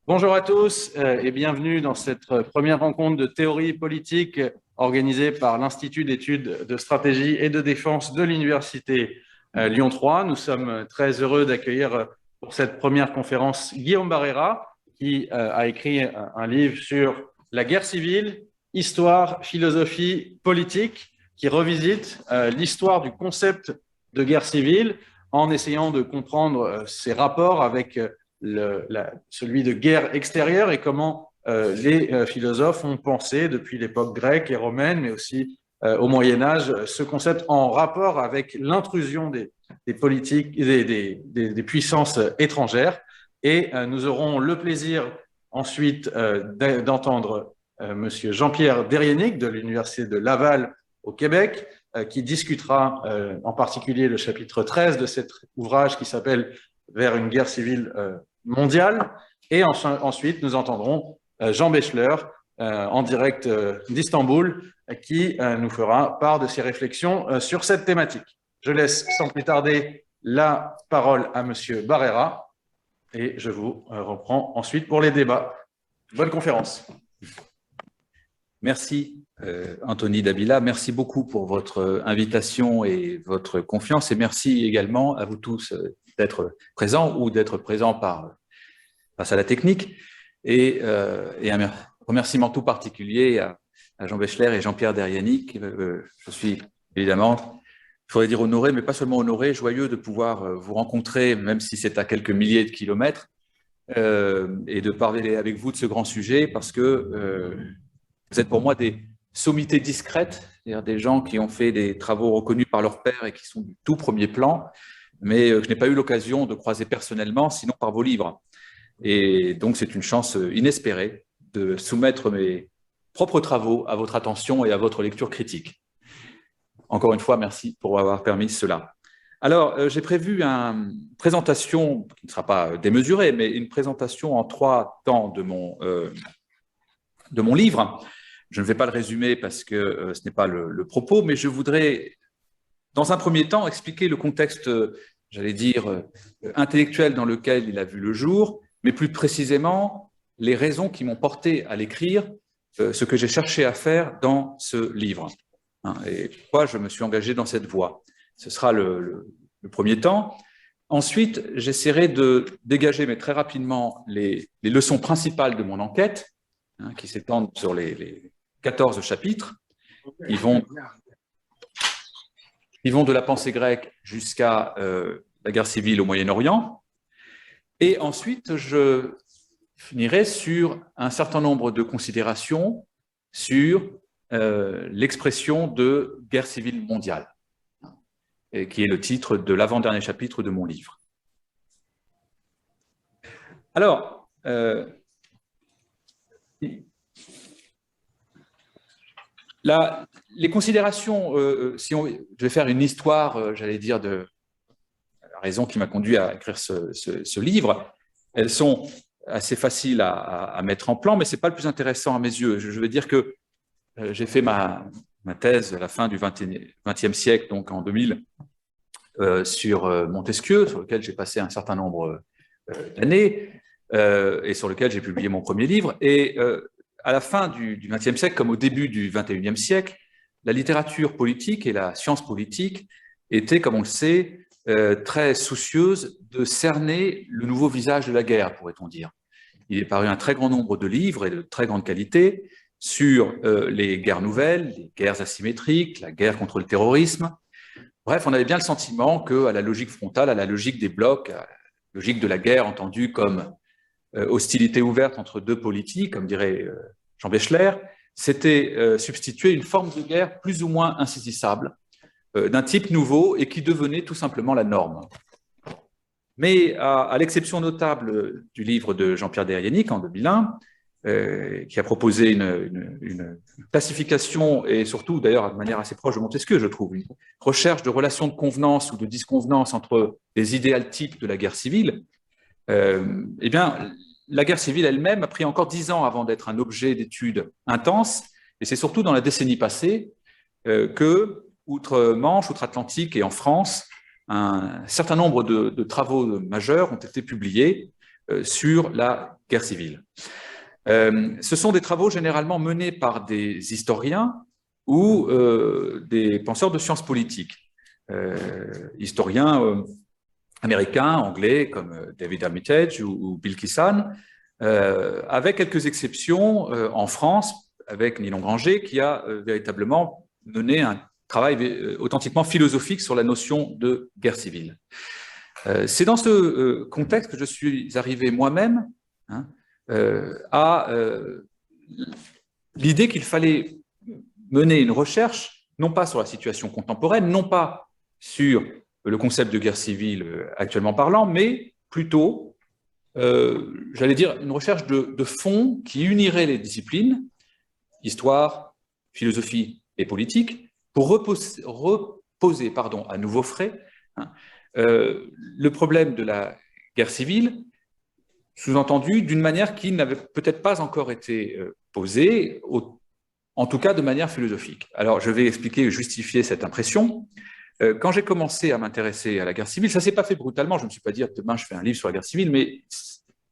Bonjour à tous et bienvenue dans cette première rencontre de théorie politique organisée par l'Institut d'études de stratégie et de défense de l'Université Lyon 3. Nous sommes très heureux d'accueillir pour cette première conférence Guillaume Barrera, qui a écrit un livre sur la guerre civile, histoire, philosophie, politique, qui revisite l'histoire du concept de guerre civile en essayant de comprendre ses rapports avec celui de guerre extérieure et comment les philosophes ont pensé depuis l'époque grecque et romaine, mais aussi au Moyen-Âge, ce concept en rapport avec l'intrusion des politiques, des puissances étrangères. Et nous aurons le plaisir ensuite d'entendre Monsieur Jean-Pierre Derienic de l'Université de Laval au Québec, qui discutera en particulier le chapitre 13 de cet ouvrage qui s'appelle Vers une guerre civile mondiale. Et ensuite, nous entendrons Jean Bechler en direct d'Istanbul, qui nous fera part de ses réflexions sur cette thématique. Je laisse sans plus tarder la parole à Monsieur Barrera et je vous reprends ensuite pour les débats. Bonne conférence. Merci Anthony Davila, merci beaucoup pour votre invitation et votre confiance et merci également à vous tous d'être présents ou d'être présents face à la technique et un remerciement tout particulier à Jean Bechler et Jean-Pierre Derienic. Je suis évidemment, il faudrait dire honoré, mais pas seulement honoré, joyeux de pouvoir vous rencontrer, même si c'est à quelques milliers de kilomètres, et de parler avec vous de ce grand sujet parce que vous êtes pour moi des sommités discrètes, c'est-à-dire des gens qui ont fait des travaux reconnus par leur pairs et qui sont du tout premier plan, mais que je n'ai pas eu l'occasion de croiser personnellement, sinon par vos livres. Et donc, c'est une chance inespérée de soumettre mes propres travaux à votre attention et à votre lecture critique. Encore une fois, merci pour avoir permis cela. Alors, j'ai prévu une présentation qui ne sera pas démesurée, mais une présentation en 3 temps de mon livre. Je ne vais pas le résumer parce que ce n'est pas le propos, mais je voudrais, dans un premier temps, expliquer le contexte, j'allais dire, intellectuel dans lequel il a vu le jour, mais plus précisément, les raisons qui m'ont porté à l'écrire, ce que j'ai cherché à faire dans ce livre. Et pourquoi je me suis engagé dans cette voie. Ce sera le premier temps. Ensuite, j'essaierai de dégager, mais très rapidement, les leçons principales de mon enquête, qui s'étendent sur les 14 chapitres. Ils vont de la pensée grecque jusqu'à la guerre civile au Moyen-Orient. Et ensuite, je finirai sur un certain nombre de considérations sur l'expression de guerre civile mondiale, qui est le titre de l'avant-dernier chapitre de mon livre. Alors, les considérations, je vais faire une histoire, j'allais dire, de la raison qui m'a conduit à écrire ce livre. Elles sont assez faciles à mettre en plan, mais ce n'est pas le plus intéressant à mes yeux. Je veux dire que j'ai fait ma thèse à la fin du XXe siècle, donc en 2000, sur Montesquieu, sur lequel j'ai passé un certain nombre d'années, et sur lequel j'ai publié mon premier livre. Et à la fin du XXe siècle, comme au début du XXIe siècle, la littérature politique et la science politique étaient, comme on le sait, très soucieuse de cerner le nouveau visage de la guerre, pourrait-on dire. Il est paru un très grand nombre de livres et de très grande qualité sur les guerres nouvelles, les guerres asymétriques, la guerre contre le terrorisme. Bref, on avait bien le sentiment qu'à la logique frontale, à la logique des blocs, à la logique de la guerre entendue comme hostilité ouverte entre deux politiques, comme dirait Jean Bechler, s'était substitué une forme de guerre plus ou moins insaisissable, d'un type nouveau et qui devenait tout simplement la norme. Mais à l'exception notable du livre de Jean-Pierre Derienic en 2001, qui a proposé une classification et surtout d'ailleurs de manière assez proche de Montesquieu, je trouve, une recherche de relations de convenance ou de disconvenance entre les idéals types de la guerre civile, eh bien, la guerre civile elle-même a pris encore 10 ans avant d'être un objet d'étude intense, et c'est surtout dans la décennie passée que, outre-Manche, outre-Atlantique et en France, un certain nombre de travaux majeurs ont été publiés sur la guerre civile. Ce sont des travaux généralement menés par des historiens ou des penseurs de sciences politiques, historiens américains, anglais, comme David Armitage ou Bill Kissan, avec quelques exceptions en France, avec Ninon Granger, qui a véritablement mené un travail authentiquement philosophique sur la notion de guerre civile. C'est dans ce contexte que je suis arrivé moi-même à l'idée qu'il fallait mener une recherche, non pas sur la situation contemporaine, non pas sur le concept de guerre civile actuellement parlant, mais plutôt, j'allais dire, une recherche de fond qui unirait les disciplines, histoire, philosophie et politique, pour reposer à nouveau frais le problème de la guerre civile, sous-entendu d'une manière qui n'avait peut-être pas encore été posée, en tout cas de manière philosophique. Alors, je vais expliquer et justifier cette impression. Quand j'ai commencé à m'intéresser à la guerre civile, ça ne s'est pas fait brutalement, je ne me suis pas dit demain je fais un livre sur la guerre civile, mais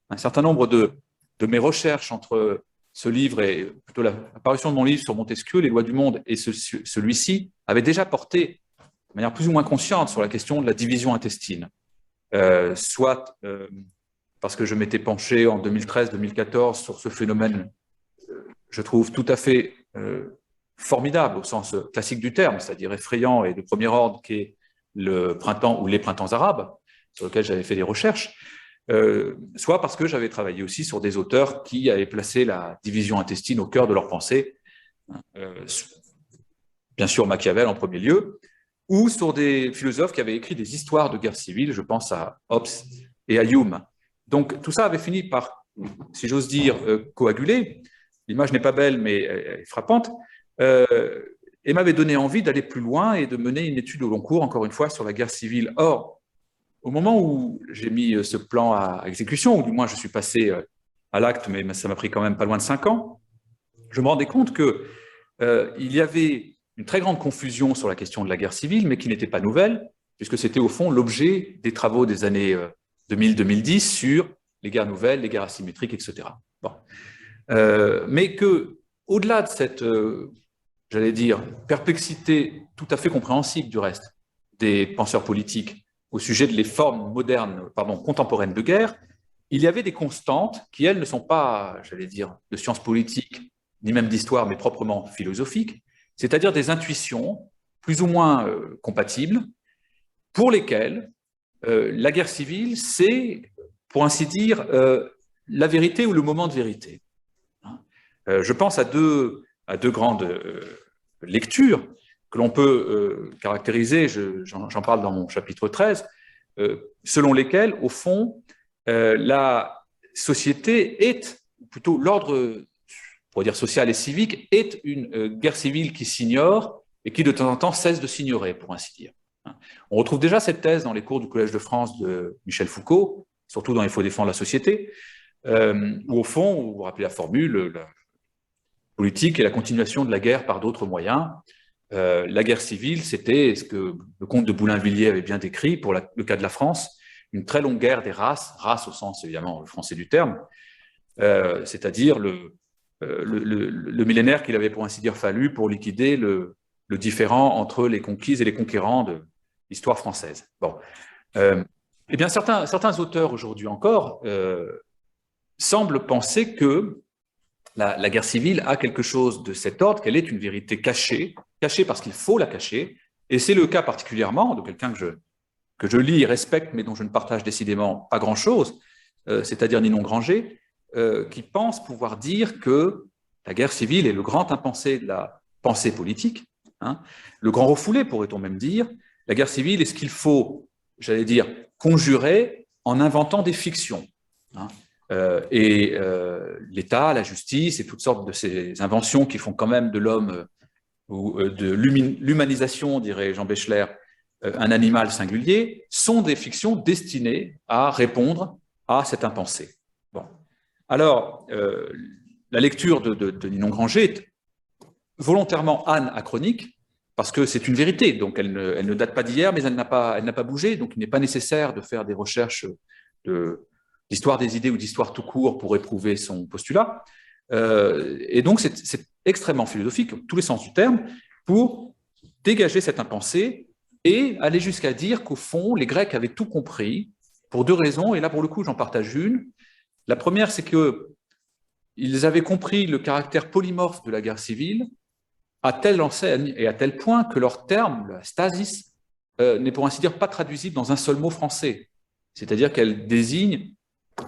un certain nombre de mes recherches entre ce livre et plutôt l'apparition de mon livre sur Montesquieu, Les lois du monde, et celui-ci, avait déjà porté de manière plus ou moins consciente sur la question de la division intestine. Soit parce que je m'étais penché en 2013-2014 sur ce phénomène, je trouve tout à fait formidable au sens classique du terme, c'est-à-dire effrayant et de premier ordre, qui est le printemps ou les printemps arabes, sur lequel j'avais fait des recherches, soit parce que j'avais travaillé aussi sur des auteurs qui avaient placé la division intestine au cœur de leur pensée, bien sûr Machiavel en premier lieu, ou sur des philosophes qui avaient écrit des histoires de guerre civile, je pense à Hobbes et à Hume. Donc tout ça avait fini par, si j'ose dire, coaguler. L'image n'est pas belle, mais elle est frappante, et m'avait donné envie d'aller plus loin et de mener une étude au long cours, encore une fois, sur la guerre civile. Or, au moment où j'ai mis ce plan à exécution, ou du moins je suis passé à l'acte, mais ça m'a pris quand même pas loin de 5 ans, je me rendais compte qu'il y avait une très grande confusion sur la question de la guerre civile, mais qui n'était pas nouvelle, puisque c'était au fond l'objet des travaux des années 2000-2010 sur les guerres nouvelles, les guerres asymétriques, etc. Bon. Mais qu'au-delà de cette, j'allais dire, perplexité tout à fait compréhensible du reste des penseurs politiques au sujet des formes contemporaines de guerre, il y avait des constantes qui, elles, ne sont pas, j'allais dire, de sciences politiques, ni même d'histoire, mais proprement philosophiques, c'est-à-dire des intuitions plus ou moins compatibles, pour lesquelles la guerre civile, c'est, pour ainsi dire, la vérité ou le moment de vérité. Je pense à deux grandes lectures que l'on peut caractériser, j'en parle dans mon chapitre 13, selon lesquelles, au fond, la société est, plutôt l'ordre, pour dire social et civique, est une guerre civile qui s'ignore et qui de temps en temps cesse de s'ignorer, pour ainsi dire. On retrouve déjà cette thèse dans les cours du Collège de France de Michel Foucault, surtout dans Il faut défendre la société, où au fond, vous vous rappelez la formule, la politique et la continuation de la guerre par d'autres moyens. La guerre civile, c'était ce que le comte de Boulainvilliers avait bien décrit pour le cas de la France, une très longue guerre des races au sens évidemment français du terme, c'est-à-dire le millénaire qu'il avait pour ainsi dire fallu pour liquider le différend entre les conquises et les conquérants de l'histoire française. Bon. Eh bien, certains auteurs aujourd'hui encore semblent penser que la guerre civile a quelque chose de cet ordre, qu'elle est une vérité cachée parce qu'il faut la cacher, et c'est le cas particulièrement de quelqu'un que je lis et respecte, mais dont je ne partage décidément pas grand-chose, c'est-à-dire Ninon Granger, qui pense pouvoir dire que la guerre civile est le grand impensé de la pensée politique, le grand refoulé, pourrait-on même dire. La guerre civile est ce qu'il faut, j'allais dire, conjurer en inventant des fictions. L'État, la justice et toutes sortes de ces inventions qui font quand même de l'homme, ou de l'humanisation, dirait Jean Béchler, un animal singulier, sont des fictions destinées à répondre à cet impensé. Bon. Alors, la lecture de Ninon Granger est volontairement anachronique, parce que c'est une vérité, donc elle ne date pas d'hier, mais elle n'a pas bougé, donc il n'est pas nécessaire de faire des recherches de d'histoire des idées ou d'histoire tout court pour éprouver son postulat. Et donc, c'est extrêmement philosophique, dans tous les sens du terme, pour dégager cette impensée et aller jusqu'à dire qu'au fond, les Grecs avaient tout compris pour deux raisons, et là, pour le coup, j'en partage une. La première, c'est qu'ils avaient compris le caractère polymorphe de la guerre civile à telle enseigne et à tel point que leur terme, la stasis, n'est pour ainsi dire pas traduisible dans un seul mot français. C'est-à-dire qu'elle désigne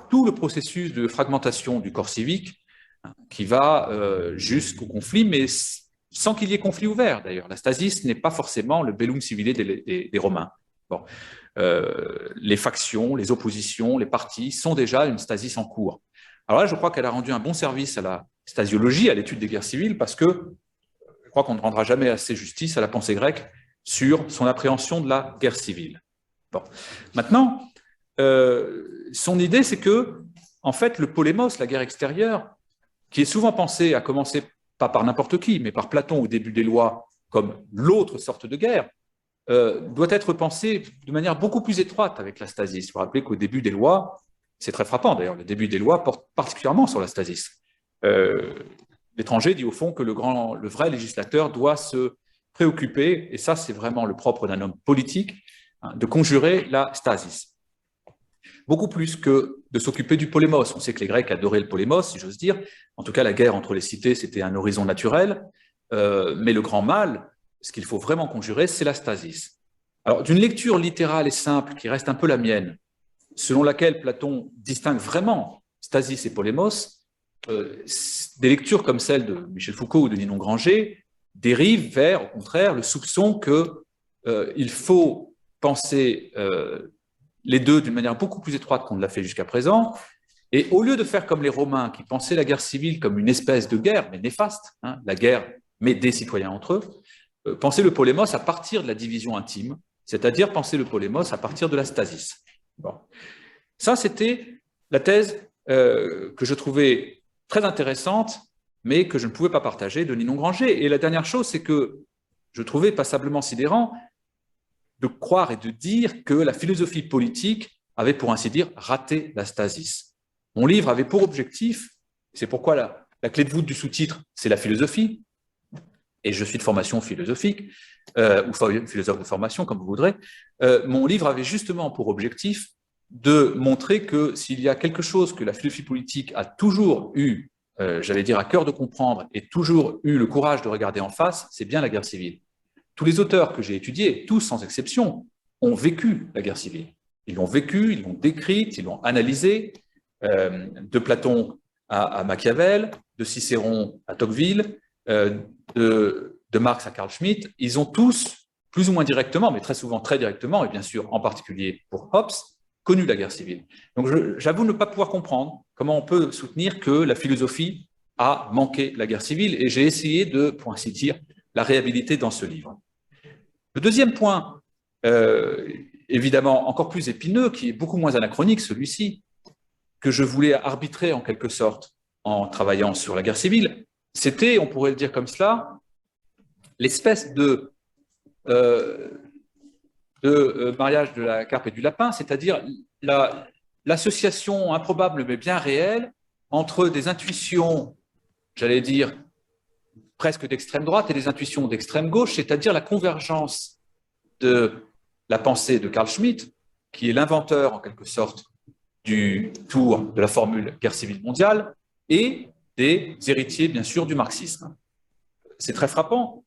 tout le processus de fragmentation du corps civique qui va jusqu'au conflit, mais sans qu'il y ait conflit ouvert d'ailleurs. La stasis n'est pas forcément le bellum civile des Romains. Bon. Les factions, les oppositions, les partis sont déjà une stasis en cours. Alors là, je crois qu'elle a rendu un bon service à la stasiologie, à l'étude des guerres civiles, parce que je crois qu'on ne rendra jamais assez justice à la pensée grecque sur son appréhension de la guerre civile. Bon. Maintenant, son idée, c'est que, en fait, le polémos, la guerre extérieure, qui est souvent pensée à commencer pas par n'importe qui, mais par Platon au début des lois, comme l'autre sorte de guerre, doit être pensée de manière beaucoup plus étroite avec la stasis. Il faut rappeler qu'au début des lois, c'est très frappant d'ailleurs, le début des lois porte particulièrement sur la stasis. L'étranger dit au fond que le vrai législateur doit se préoccuper, et ça c'est vraiment le propre d'un homme politique, de conjurer la stasis. Beaucoup plus que de s'occuper du polémos. On sait que les Grecs adoraient le polémos, si j'ose dire. En tout cas, la guerre entre les cités, c'était un horizon naturel. Mais le grand mal, ce qu'il faut vraiment conjurer, c'est la stasis. Alors, d'une lecture littérale et simple, qui reste un peu la mienne, selon laquelle Platon distingue vraiment stasis et polémos, des lectures comme celle de Michel Foucault ou de Ninon Granger dérivent vers, au contraire, le soupçon qu'il faut penser les deux d'une manière beaucoup plus étroite qu'on ne l'a fait jusqu'à présent. Et au lieu de faire comme les Romains, qui pensaient la guerre civile comme une espèce de guerre, mais néfaste, la guerre, mais des citoyens entre eux, penser le polémos à partir de la division intime, c'est-à-dire penser le polémos à partir de la stasis. Bon. Ça, c'était la thèse que je trouvais très intéressante, mais que je ne pouvais pas partager, de Ninon Granger. Et la dernière chose, c'est que je trouvais passablement sidérant de croire et de dire que la philosophie politique avait, pour ainsi dire, raté la stasis. Mon livre avait pour objectif, c'est pourquoi la clé de voûte du sous-titre, c'est la philosophie, et je suis de formation philosophique, ou philosophe de formation, comme vous voudrez. Mon livre avait justement pour objectif de montrer que s'il y a quelque chose que la philosophie politique a toujours eu, j'allais dire, à cœur de comprendre, et toujours eu le courage de regarder en face, c'est bien la guerre civile. Tous les auteurs que j'ai étudiés, tous sans exception, ont vécu la guerre civile. Ils l'ont vécue, ils l'ont décrite, ils l'ont analysée, de Platon à Machiavel, de Cicéron à Tocqueville, de Marx à Carl Schmitt. Ils ont tous, plus ou moins directement, mais très souvent très directement, et bien sûr en particulier pour Hobbes, connu la guerre civile. Donc j'avoue ne pas pouvoir comprendre comment on peut soutenir que la philosophie a manqué la guerre civile, et j'ai essayé de, pour ainsi dire, la réhabiliter dans ce livre. Le deuxième point, évidemment encore plus épineux, qui est beaucoup moins anachronique, celui-ci, que je voulais arbitrer en quelque sorte en travaillant sur la guerre civile, c'était, on pourrait le dire comme cela, l'espèce de mariage de la carpe et du lapin, c'est-à-dire l'association improbable mais bien réelle entre des intuitions, j'allais dire, presque d'extrême droite et des intuitions d'extrême gauche, c'est-à-dire la convergence de la pensée de Carl Schmitt, qui est l'inventeur en quelque sorte du tour de la formule guerre civile mondiale, et des héritiers bien sûr du marxisme. C'est très frappant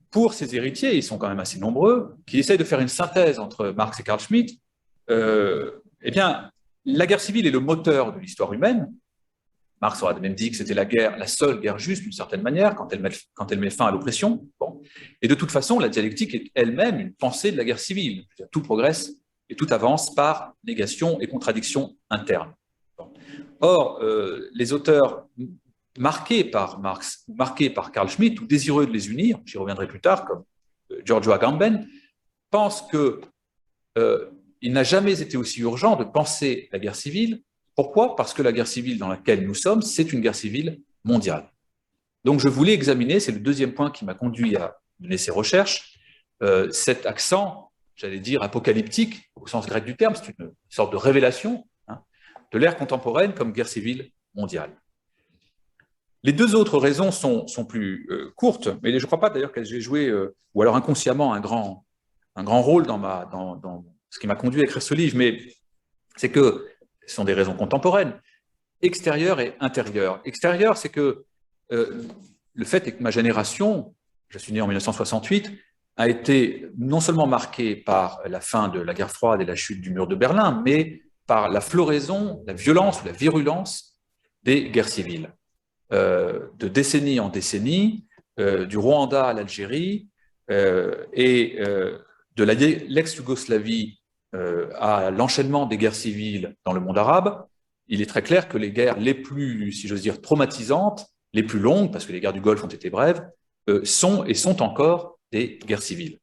pour ces héritiers, ils sont quand même assez nombreux, qui essayent de faire une synthèse entre Marx et Carl Schmitt. Eh bien, la guerre civile est le moteur de l'histoire humaine. Marx aura même dit que c'était la seule guerre juste, d'une certaine manière, quand elle met fin à l'oppression. Bon. Et de toute façon, la dialectique est elle-même une pensée de la guerre civile. Tout progresse et tout avance par négation et contradiction interne. Bon. Or, les auteurs marqués par Marx, marqués par Carl Schmitt, ou désireux de les unir, j'y reviendrai plus tard, comme Giorgio Agamben, pensent qu'il n'a jamais été aussi urgent de penser la guerre civile. Pourquoi ? Parce que la guerre civile dans laquelle nous sommes, c'est une guerre civile mondiale. Donc je voulais examiner, c'est le deuxième point qui m'a conduit à mener ces recherches, cet accent, j'allais dire, apocalyptique, au sens grec du terme, c'est une sorte de révélation, de l'ère contemporaine comme guerre civile mondiale. Les deux autres raisons sont plus courtes, mais je ne crois pas d'ailleurs qu'elles aient joué, ou alors inconsciemment, un grand rôle dans ce qui m'a conduit à écrire ce livre, mais c'est que ce sont des raisons contemporaines, extérieures et intérieures. Extérieures, c'est que le fait est que ma génération, je suis né en 1968, a été non seulement marquée par la fin de la guerre froide et la chute du mur de Berlin, mais par la floraison, la violence ou la virulence des guerres civiles. De décennie en décennie, du Rwanda à l'Algérie et de l'ex-Yougoslavie à l'enchaînement des guerres civiles dans le monde arabe, il est très clair que les guerres les plus, si j'ose dire, traumatisantes, les plus longues, parce que les guerres du Golfe ont été brèves, sont encore des guerres civiles.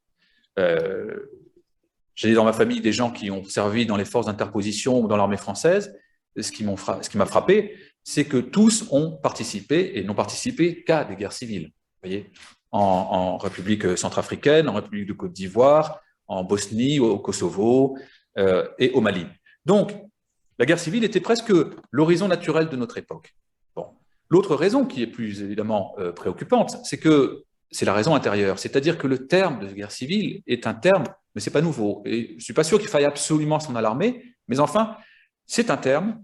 J'ai dans ma famille des gens qui ont servi dans les forces d'interposition ou dans l'armée française. Ce qui m'a frappé, c'est que tous ont participé et n'ont participé qu'à des guerres civiles. Vous voyez, en République centrafricaine, en République de Côte d'Ivoire, en Bosnie, au Kosovo et au Mali. Donc, la guerre civile était presque l'horizon naturel de notre époque. Bon. L'autre raison qui est plus évidemment préoccupante, c'est que c'est la raison intérieure. C'est-à-dire que le terme de guerre civile est un terme, mais ce n'est pas nouveau. Et je ne suis pas sûr qu'il faille absolument s'en alarmer, mais enfin, c'est un terme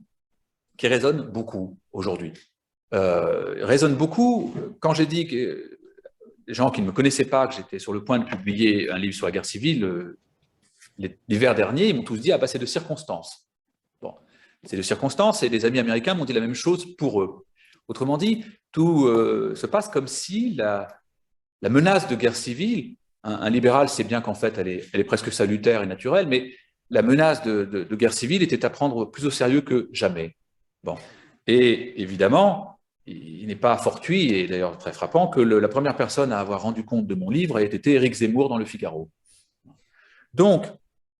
qui résonne beaucoup aujourd'hui. Résonne beaucoup quand j'ai dit que les gens qui ne me connaissaient pas, que j'étais sur le point de publier un livre sur la guerre civile, l'hiver dernier, ils m'ont tous dit « Ah, bah, c'est de circonstance ». Bon, c'est de circonstance, et les amis américains m'ont dit la même chose pour eux. Autrement dit, tout se passe comme si la menace de guerre civile, un libéral sait bien qu'en fait elle est presque salutaire et naturelle, mais la menace de guerre civile était à prendre plus au sérieux que jamais. Bon. Et évidemment, il n'est pas fortuit, et d'ailleurs très frappant, que la première personne à avoir rendu compte de mon livre ait été Éric Zemmour dans Le Figaro. Donc,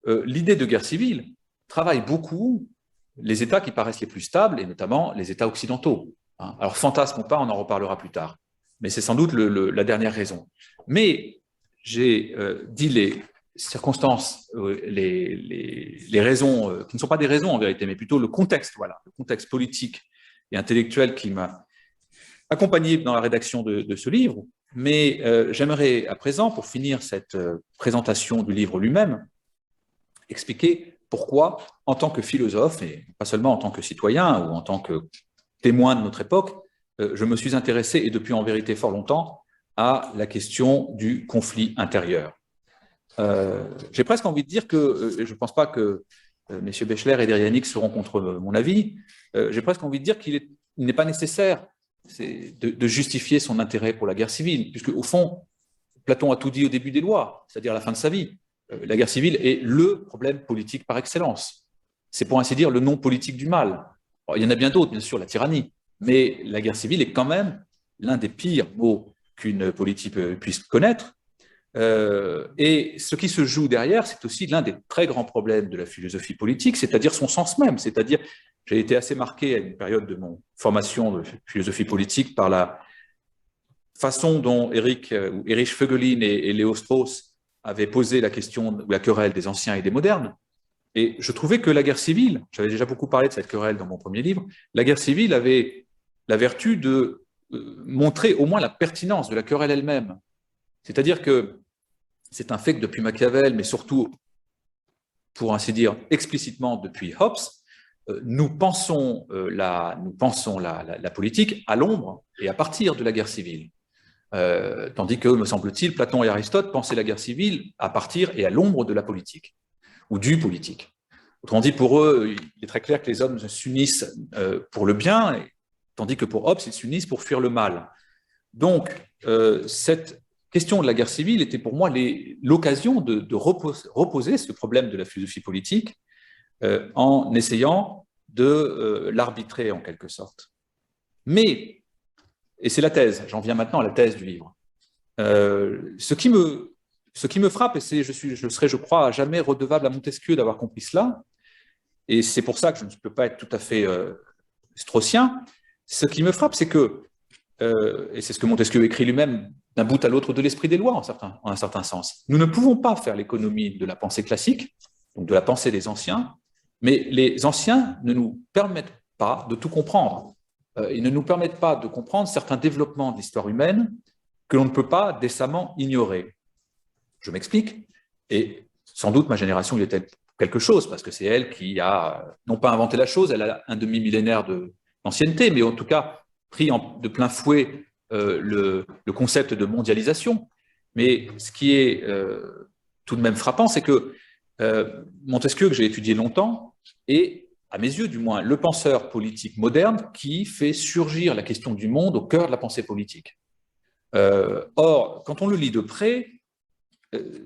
l'idée de guerre civile travaille beaucoup les États qui paraissent les plus stables, et notamment les États occidentaux. Alors, fantasme ou pas, on en reparlera plus tard. Mais c'est sans doute la dernière raison. Mais j'ai dit les circonstances, les raisons, qui ne sont pas des raisons en vérité, mais plutôt le contexte, voilà, le contexte politique et intellectuel qui m'a accompagné dans la rédaction de ce livre. Mais j'aimerais à présent, pour finir cette présentation du livre lui-même, expliquer pourquoi, en tant que philosophe, et pas seulement en tant que citoyen ou en tant que témoin de notre époque, je me suis intéressé, et depuis en vérité fort longtemps, à la question du conflit intérieur. J'ai presque envie de dire que, je ne pense pas que M. Bechler et Deryanik seront contre mon avis, j'ai presque envie de dire qu'il n'est pas nécessaire de justifier son intérêt pour la guerre civile, puisque au fond, Platon a tout dit au début des lois, c'est-à-dire à la fin de sa vie. La guerre civile est le problème politique par excellence. C'est pour ainsi dire le nom politique du mal. Alors, il y en a bien d'autres, bien sûr, la tyrannie, mais la guerre civile est quand même l'un des pires maux qu'une politique puisse connaître. Et ce qui se joue derrière, c'est aussi l'un des très grands problèmes de la philosophie politique, c'est-à-dire son sens même. C'est-à-dire, j'ai été assez marqué à une période de mon formation de philosophie politique par la façon dont Erich Voegelin et Léo Strauss avaient posé la question ou la querelle des anciens et des modernes. Et je trouvais que la guerre civile, j'avais déjà beaucoup parlé de cette querelle dans mon premier livre, la guerre civile avait la vertu de montrer au moins la pertinence de la querelle elle-même. C'est-à-dire que c'est un fait que depuis Machiavel, mais surtout, pour ainsi dire, explicitement depuis Hobbes, nous pensons la politique à l'ombre et à partir de la guerre civile. Tandis que, me semble-t-il, Platon et Aristote pensaient la guerre civile à partir et à l'ombre de la politique, ou du politique. Autrement dit, pour eux, il est très clair que les hommes s'unissent pour le bien, tandis que pour Hobbes, ils s'unissent pour fuir le mal. Donc, cette question de la guerre civile était pour moi l'occasion de reposer ce problème de la philosophie politique en essayant de l'arbitrer en quelque sorte. Mais, et c'est la thèse, j'en viens maintenant à la thèse du livre, ce qui me frappe, et je serai, je crois, à jamais redevable à Montesquieu d'avoir compris cela, et c'est pour ça que je ne peux pas être tout à fait straussien, ce qui me frappe, c'est que, et c'est ce que Montesquieu écrit lui-même, d'un bout à l'autre de l'esprit des lois, en un certain sens. Nous ne pouvons pas faire l'économie de la pensée classique, donc de la pensée des anciens, Mais les anciens ne nous permettent pas de tout comprendre. Ils ne nous permettent pas de comprendre certains développements de l'histoire humaine que l'on ne peut pas décemment ignorer. Je m'explique, et sans doute ma génération y est quelque chose, parce que c'est elle qui a, non pas inventé la chose, elle a un demi-millénaire d'ancienneté, mais en tout cas pris de plein fouet le concept de mondialisation. Mais ce qui est tout de même frappant, c'est que Montesquieu, que j'ai étudié longtemps, est, à mes yeux du moins, le penseur politique moderne qui fait surgir la question du monde au cœur de la pensée politique. Or, quand on le lit de près,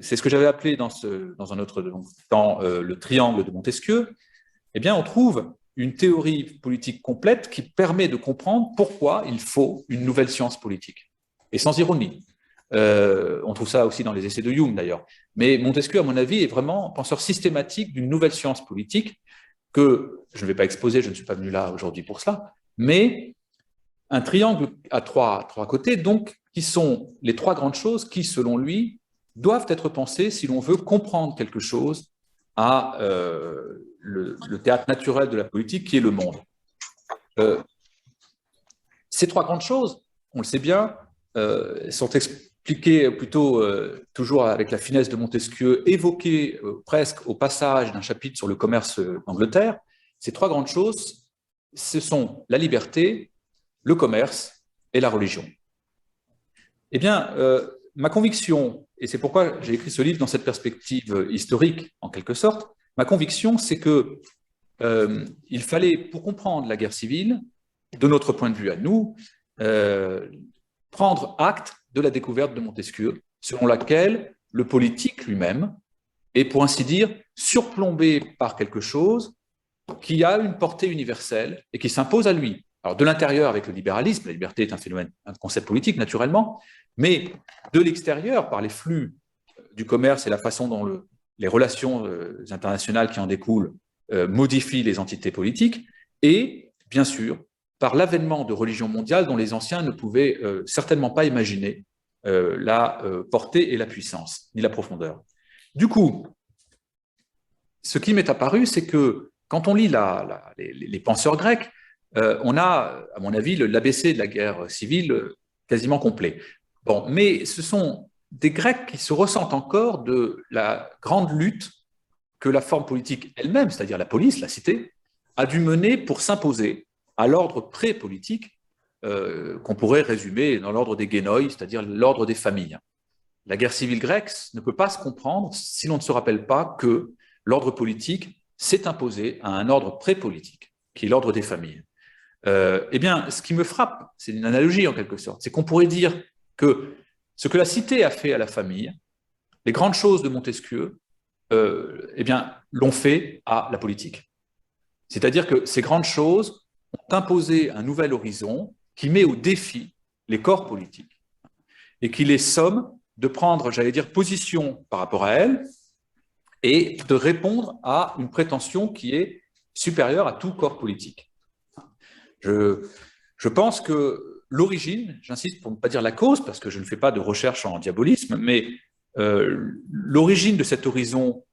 c'est ce que j'avais appelé dans un autre temps le triangle de Montesquieu, eh bien, on trouve une théorie politique complète qui permet de comprendre pourquoi il faut une nouvelle science politique. Et sans ironie. On trouve ça aussi dans les essais de Hume, d'ailleurs. Mais Montesquieu, à mon avis, est vraiment penseur systématique d'une nouvelle science politique que je ne vais pas exposer, je ne suis pas venu là aujourd'hui pour cela, mais un triangle à trois côtés, donc, qui sont les trois grandes choses qui, selon lui, doivent être pensées si l'on veut comprendre quelque chose à le théâtre naturel de la politique qui est le monde. Ces trois grandes choses, on le sait bien, sont expliquées plutôt toujours avec la finesse de Montesquieu, évoquées presque au passage d'un chapitre sur le commerce d'Angleterre. Ces trois grandes choses, ce sont la liberté, le commerce et la religion. Eh bien, ma conviction, et c'est pourquoi j'ai écrit ce livre dans cette perspective historique, en quelque sorte, ma conviction, c'est que il fallait, pour comprendre la guerre civile, de notre point de vue à nous, prendre acte de la découverte de Montesquieu, selon laquelle le politique lui-même est, pour ainsi dire, surplombé par quelque chose qui a une portée universelle et qui s'impose à lui. Alors, de l'intérieur, avec le libéralisme, la liberté est un phénomène, un concept politique, naturellement, mais de l'extérieur, par les flux du commerce et la façon dont les relations internationales qui en découlent modifient les entités politiques, et, bien sûr, par l'avènement de religions mondiales dont les anciens ne pouvaient certainement pas imaginer la portée et la puissance, ni la profondeur. Du coup, ce qui m'est apparu, c'est que quand on lit les penseurs grecs, on a, à mon avis, l'ABC de la guerre civile quasiment complet. Bon, mais ce sont des Grecs qui se ressentent encore de la grande lutte que la forme politique elle-même, c'est-à-dire la police, la cité, a dû mener pour s'imposer à l'ordre pré-politique qu'on pourrait résumer dans l'ordre des génoi, c'est-à-dire l'ordre des familles. La guerre civile grecque ne peut pas se comprendre si l'on ne se rappelle pas que l'ordre politique s'est imposé à un ordre pré-politique, qui est l'ordre des familles. Eh bien, ce qui me frappe, c'est une analogie en quelque sorte, c'est qu'on pourrait dire que ce que la cité a fait à la famille, les grandes choses de Montesquieu, eh bien, l'ont fait à la politique. C'est-à-dire que ces grandes choses ont imposé un nouvel horizon qui met au défi les corps politiques et qui les somme de prendre, j'allais dire, position par rapport à elles et de répondre à une prétention qui est supérieure à tout corps politique. Je pense que l'origine, j'insiste pour ne pas dire la cause, parce que je ne fais pas de recherche en diabolisme, mais l'origine de cet horizon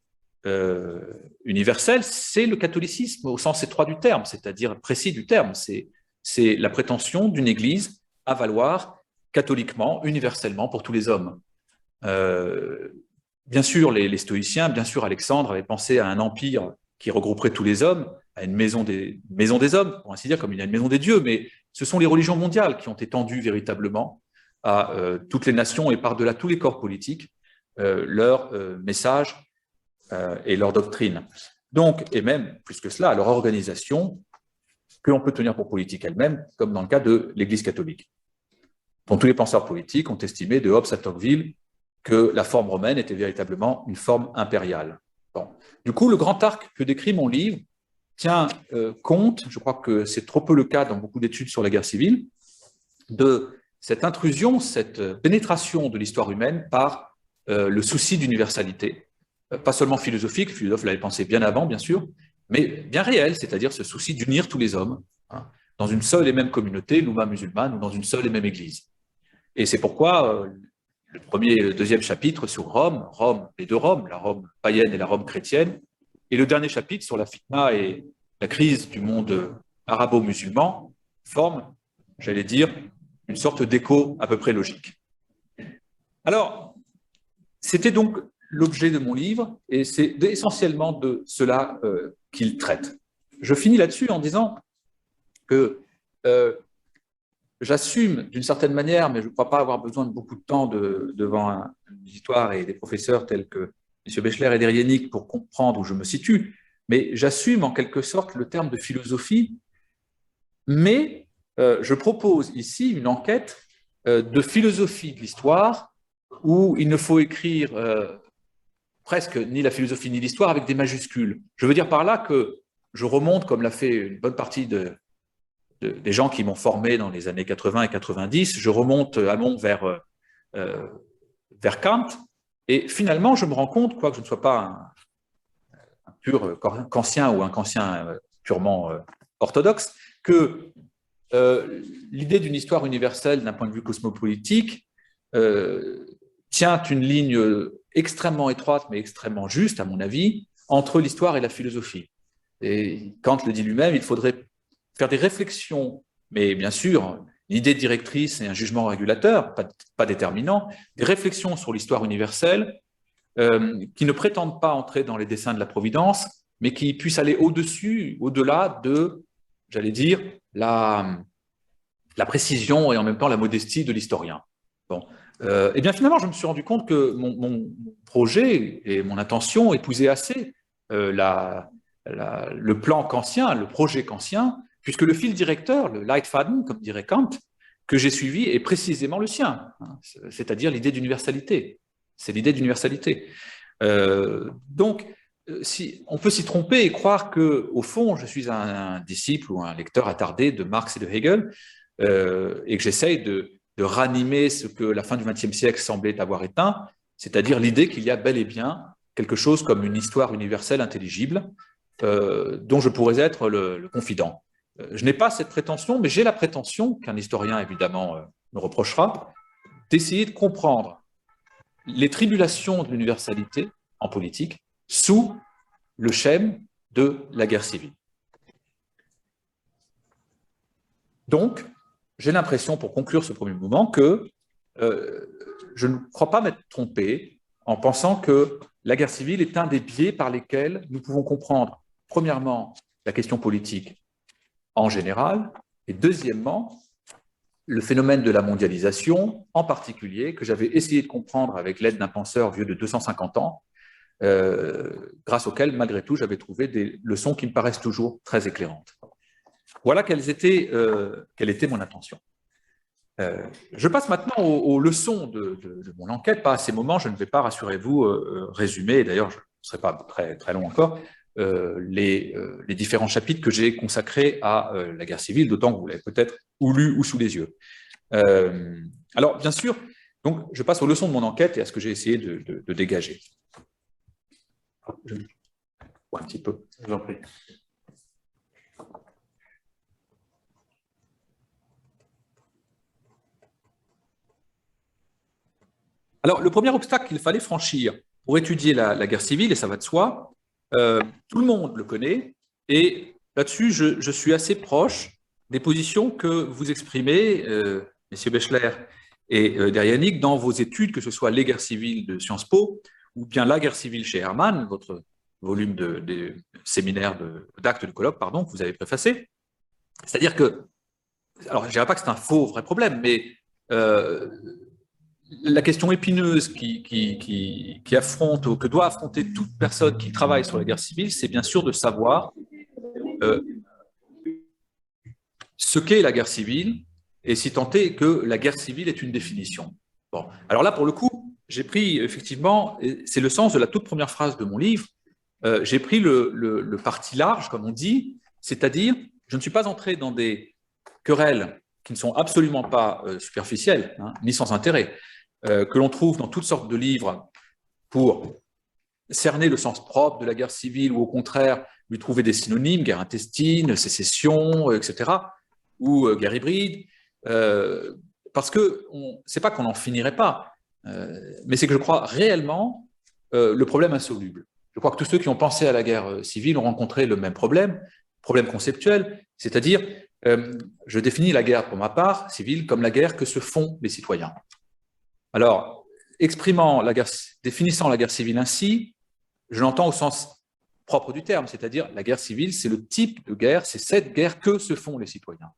universel, c'est le catholicisme au sens étroit du terme, c'est-à-dire précis du terme. C'est la prétention d'une Église à valoir catholiquement, universellement pour tous les hommes. Bien sûr, les stoïciens, bien sûr, Alexandre avait pensé à un empire qui regrouperait tous les hommes, à une maison des hommes, pour ainsi dire, comme il y a une maison des dieux, mais ce sont les religions mondiales qui ont étendu véritablement à toutes les nations et par-delà tous les corps politiques leur message et leur doctrine. Donc, et même plus que cela, leur organisation, que l'on peut tenir pour politique elle-même, comme dans le cas de l'Église catholique, dont tous les penseurs politiques ont estimé, de Hobbes à Tocqueville, que la forme romaine était véritablement une forme impériale. Bon. Du coup, le grand arc que décrit mon livre tient compte, je crois que c'est trop peu le cas dans beaucoup d'études sur la guerre civile, de cette intrusion, cette pénétration de l'histoire humaine par le souci d'universalité, pas seulement philosophique, le philosophe l'avait pensé bien avant, bien sûr, mais bien réel, c'est-à-dire ce souci d'unir tous les hommes hein, dans une seule et même communauté, l'Oumma musulmane, ou dans une seule et même église. Et c'est pourquoi le premier et le deuxième chapitre sur Rome, les deux Roms, la Rome païenne et la Rome chrétienne, Et le dernier chapitre sur la fitna et la crise du monde arabo-musulman forme, j'allais dire, une sorte d'écho à peu près logique. Alors, c'était donc l'objet de mon livre, et c'est essentiellement de cela qu'il traite. Je finis là-dessus en disant que j'assume d'une certaine manière, mais je ne crois pas avoir besoin de beaucoup de temps devant un auditoire et des professeurs tels que M. Bechler et Derrienic pour comprendre où je me situe, mais j'assume en quelque sorte le terme de philosophie, mais je propose ici une enquête de philosophie de l'histoire où il ne faut écrire presque ni la philosophie ni l'histoire avec des majuscules. Je veux dire par là que je remonte, comme l'a fait une bonne partie des gens qui m'ont formé dans les années 80 et 90, je remonte vers Kant, et finalement je me rends compte, quoique je ne sois pas un pur kantien ou un kantien purement orthodoxe, que l'idée d'une histoire universelle d'un point de vue cosmopolitique tient une ligne extrêmement étroite, mais extrêmement juste, à mon avis, entre l'histoire et la philosophie. Et Kant le dit lui-même, il faudrait faire des réflexions, mais bien sûr, l'idée directrice et un jugement régulateur, pas déterminant, des réflexions sur l'histoire universelle qui ne prétendent pas entrer dans les desseins de la Providence, mais qui puissent aller au-dessus, au-delà de, j'allais dire, la précision et en même temps la modestie de l'historien. Bon. Et bien finalement, je me suis rendu compte que mon projet et mon intention épousaient assez le plan kantien, le projet kantien, puisque le fil directeur, le Leitfaden, comme dirait Kant, que j'ai suivi est précisément le sien, hein, c'est-à-dire l'idée d'universalité. C'est l'idée d'universalité. Donc, on peut s'y tromper et croire qu'au fond, je suis un disciple ou un lecteur attardé de Marx et de Hegel, et que j'essaye de ranimer ce que la fin du XXe siècle semblait avoir éteint, c'est-à-dire l'idée qu'il y a bel et bien quelque chose comme une histoire universelle intelligible dont je pourrais être le confident. Je n'ai pas cette prétention, mais j'ai la prétention, qu'un historien évidemment me reprochera, d'essayer de comprendre les tribulations de l'universalité en politique sous le schème de la guerre civile. Donc, j'ai l'impression, pour conclure ce premier moment, que je ne crois pas m'être trompé en pensant que la guerre civile est un des biais par lesquels nous pouvons comprendre, premièrement, la question politique en général, et deuxièmement, le phénomène de la mondialisation, en particulier, que j'avais essayé de comprendre avec l'aide d'un penseur vieux de 250 ans, grâce auquel, malgré tout, j'avais trouvé des leçons qui me paraissent toujours très éclairantes. Voilà quelle était mon intention. Je passe maintenant aux leçons de mon enquête. Pas à ces moments, je ne vais pas, rassurez-vous, résumer, d'ailleurs, je ne serai pas très, très long encore, les différents chapitres que j'ai consacrés à la guerre civile, d'autant que vous l'avez peut-être ou lu ou sous les yeux. Alors, bien sûr, donc, je passe aux leçons de mon enquête et à ce que j'ai essayé de dégager. Je vois un petit peu. Je vous en prie. Alors, le premier obstacle qu'il fallait franchir pour étudier la guerre civile, et ça va de soi, tout le monde le connaît, et là-dessus, je suis assez proche des positions que vous exprimez, messieurs Bechler et Derrienic, dans vos études, que ce soit les guerres civiles de Sciences Po, ou bien la guerre civile chez Hermann, votre volume de séminaire d'actes de colloque, pardon, que vous avez préfacé. C'est-à-dire que, alors je ne dirais pas que c'est un faux vrai problème, mais la question épineuse qui affronte ou que doit affronter toute personne qui travaille sur la guerre civile, c'est bien sûr de savoir ce qu'est la guerre civile et si tant est que la guerre civile est une définition. Bon, alors là, pour le coup, j'ai pris effectivement, c'est le sens de la toute première phrase de mon livre, j'ai pris le parti large, comme on dit, c'est-à-dire, je ne suis pas entré dans des querelles qui ne sont absolument pas superficielles, hein, ni sans intérêt, que l'on trouve dans toutes sortes de livres pour cerner le sens propre de la guerre civile ou au contraire lui trouver des synonymes, guerre intestine, sécession, etc., ou guerre hybride, parce que c'est pas qu'on n'en finirait pas, mais c'est que je crois réellement le problème insoluble. je crois que tous ceux qui ont pensé à la guerre civile ont rencontré le même problème conceptuel, c'est-à-dire, je définis la guerre, pour ma part, civile, comme la guerre que se font les citoyens. Alors, définissant la guerre civile ainsi, je l'entends au sens propre du terme, c'est-à-dire la guerre civile, c'est le type de guerre, c'est cette guerre que se font les citoyens.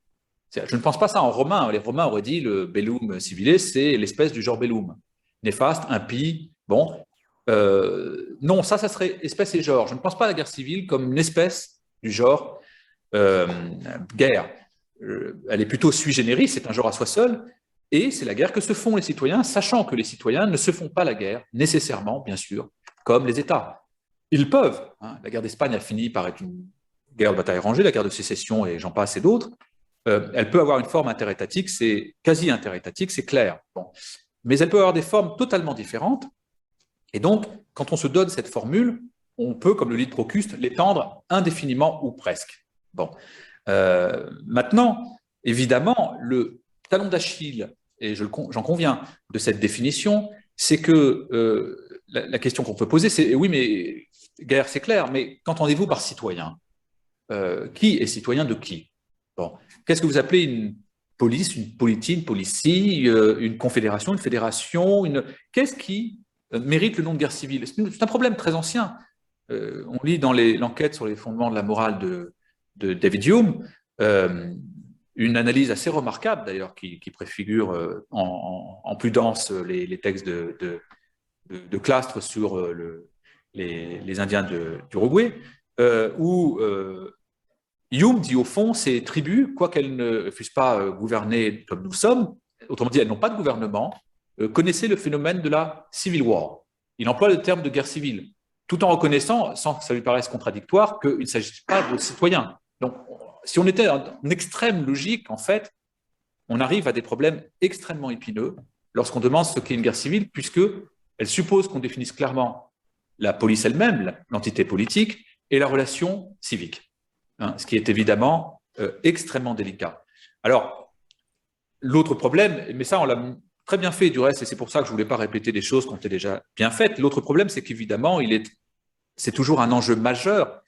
Je ne pense pas ça en romain. Les Romains auraient dit le bellum civile, c'est l'espèce du genre bellum. Néfaste, impie, bon. Non, ça serait espèce et genre. Je ne pense pas à la guerre civile comme une espèce du genre guerre. Elle est plutôt sui generis, c'est un genre à soi seul, et c'est la guerre que se font les citoyens, sachant que les citoyens ne se font pas la guerre, nécessairement, bien sûr, comme les États. Ils peuvent. Hein. La guerre d'Espagne a fini par être une guerre de bataille rangée, la guerre de sécession, et j'en passe et d'autres. Elle peut avoir une forme interétatique, c'est quasi interétatique, c'est clair. Bon. Mais elle peut avoir des formes totalement différentes. Et donc, quand on se donne cette formule, on peut, comme le lit de Procuste, l'étendre indéfiniment ou presque. Bon. Maintenant, évidemment, le talon d'Achille, et j'en conviens de cette définition, c'est que la question qu'on peut poser, c'est oui, mais guerre, c'est clair, mais qu'entendez-vous par citoyen? Qui est citoyen de qui? Bon. Qu'est-ce que vous appelez une police, une politie, une policie, une confédération, une fédération Qu'est-ce qui mérite le nom de guerre civile? C'est un problème très ancien. On lit dans l'enquête sur les fondements de la morale de David Hume, une analyse assez remarquable d'ailleurs qui préfigure en prudence les textes de Clastres sur les Indiens d'Uruguay, où Hume dit au fond, ces tribus, quoiqu'elles ne fussent pas gouvernées comme nous sommes, autrement dit, elles n'ont pas de gouvernement, connaissaient le phénomène de la civil war. Il emploie le terme de guerre civile, tout en reconnaissant, sans que ça lui paraisse contradictoire, qu'il ne s'agit pas de citoyens. Donc, si on était en extrême logique, en fait, on arrive à des problèmes extrêmement épineux lorsqu'on demande ce qu'est une guerre civile, puisqu'elle suppose qu'on définisse clairement la police elle-même, l'entité politique, et la relation civique. Ce qui est évidemment extrêmement délicat. Alors, l'autre problème, mais ça on l'a très bien fait du reste, et c'est pour ça que je ne voulais pas répéter des choses qui ont été déjà bien faites, l'autre problème c'est qu'évidemment, c'est toujours un enjeu majeur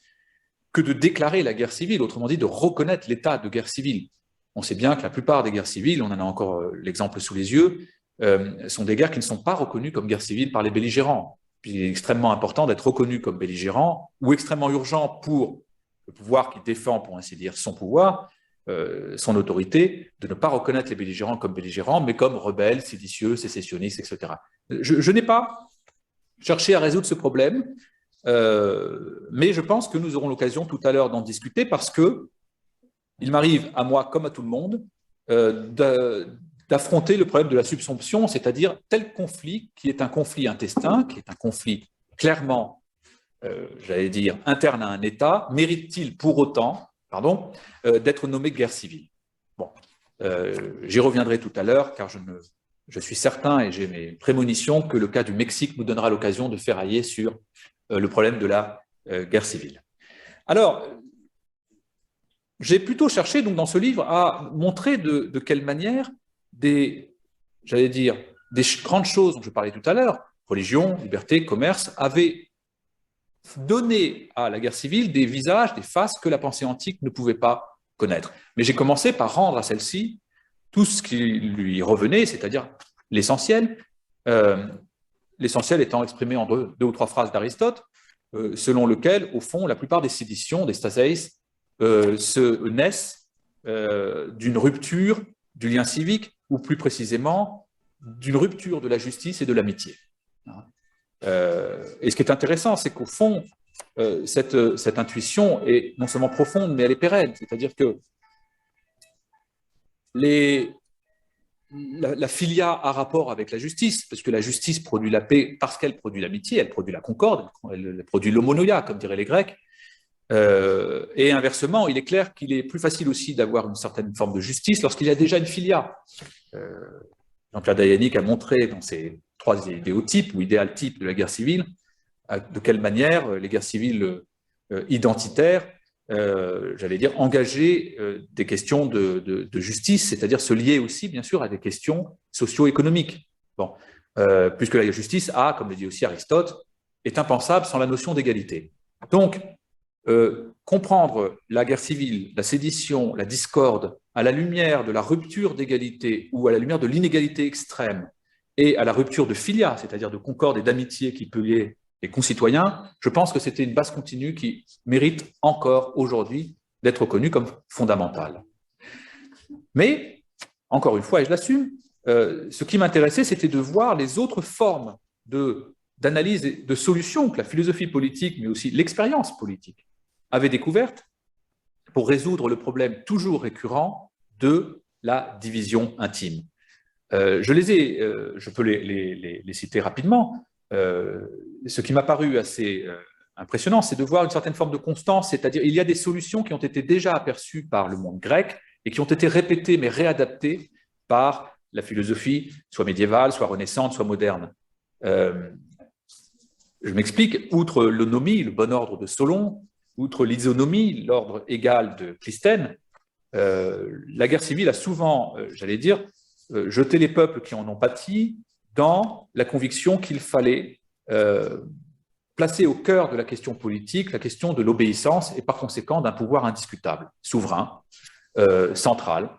que de déclarer la guerre civile, autrement dit de reconnaître l'état de guerre civile. On sait bien que la plupart des guerres civiles, on en a encore l'exemple sous les yeux, sont des guerres qui ne sont pas reconnues comme guerre civile par les belligérants. Puis il est extrêmement important d'être reconnu comme belligérant, ou extrêmement urgent pour le pouvoir qui défend, pour ainsi dire, son pouvoir, son autorité, de ne pas reconnaître les belligérants comme belligérants, mais comme rebelles, séditieux, sécessionnistes, etc. Je n'ai pas cherché à résoudre ce problème, mais je pense que nous aurons l'occasion tout à l'heure d'en discuter parce que il m'arrive à moi, comme à tout le monde, d'affronter le problème de la subsomption, c'est-à-dire tel conflit qui est un conflit intestin, qui est un conflit clairement j'allais dire, interne à un État, mérite-t-il pour autant d'être nommé guerre civile? Bon, j'y reviendrai tout à l'heure, car je suis certain, et j'ai mes prémonitions, que le cas du Mexique nous donnera l'occasion de ferrailler sur le problème de la guerre civile. Alors, j'ai plutôt cherché donc, dans ce livre à montrer de quelle manière j'allais dire, des grandes choses dont je parlais tout à l'heure, religion, liberté, commerce, avaient donner à la guerre civile des visages, des faces que la pensée antique ne pouvait pas connaître. Mais j'ai commencé par rendre à celle-ci tout ce qui lui revenait, c'est-à-dire l'essentiel, l'essentiel étant exprimé en deux ou trois phrases d'Aristote, selon lequel, au fond, la plupart des séditions, des staseis, se naissent d'une rupture du lien civique, ou plus précisément, d'une rupture de la justice et de l'amitié. Et ce qui est intéressant, c'est qu'au fond, cette intuition est non seulement profonde, mais elle est pérenne. C'est-à-dire que la filia a rapport avec la justice, parce que la justice produit la paix parce qu'elle produit l'amitié, elle produit la concorde, elle produit l'homonoia, comme diraient les Grecs. Et inversement, il est clair qu'il est plus facile aussi d'avoir une certaine forme de justice lorsqu'il y a déjà une filia. Jean-Pierre Dayanic a montré dans ses 3 idéotypes ou idéal-types de la guerre civile de quelle manière les guerres civiles identitaires, j'allais dire, engager des questions de justice, c'est-à-dire se lier aussi, bien sûr, à des questions socio-économiques. Bon, puisque la justice a, comme le dit aussi Aristote, est impensable sans la notion d'égalité. Donc, comprendre la guerre civile, la sédition, la discorde, à la lumière de la rupture d'égalité ou à la lumière de l'inégalité extrême et à la rupture de filia, c'est-à-dire de concorde et d'amitié qui peut lier les concitoyens, je pense que c'était une base continue qui mérite encore aujourd'hui d'être reconnue comme fondamentale. Mais, encore une fois, et je l'assume, ce qui m'intéressait, c'était de voir les autres formes d'analyse et de solutions que la philosophie politique, mais aussi l'expérience politique, avait découvertes pour résoudre le problème toujours récurrent de la division intime. Je peux les citer rapidement. Ce qui m'a paru assez impressionnant, c'est de voir une certaine forme de constance, c'est-à-dire il y a des solutions qui ont été déjà aperçues par le monde grec et qui ont été répétées mais réadaptées par la philosophie, soit médiévale, soit renaissante, soit moderne. Je m'explique, outre l'onomie, le bon ordre de Solon, outre l'isonomie, l'ordre égal de Clisthène, la guerre civile a souvent, j'allais dire, jeté les peuples qui en ont pâti dans la conviction qu'il fallait placer au cœur de la question politique la question de l'obéissance et par conséquent d'un pouvoir indiscutable, souverain, central,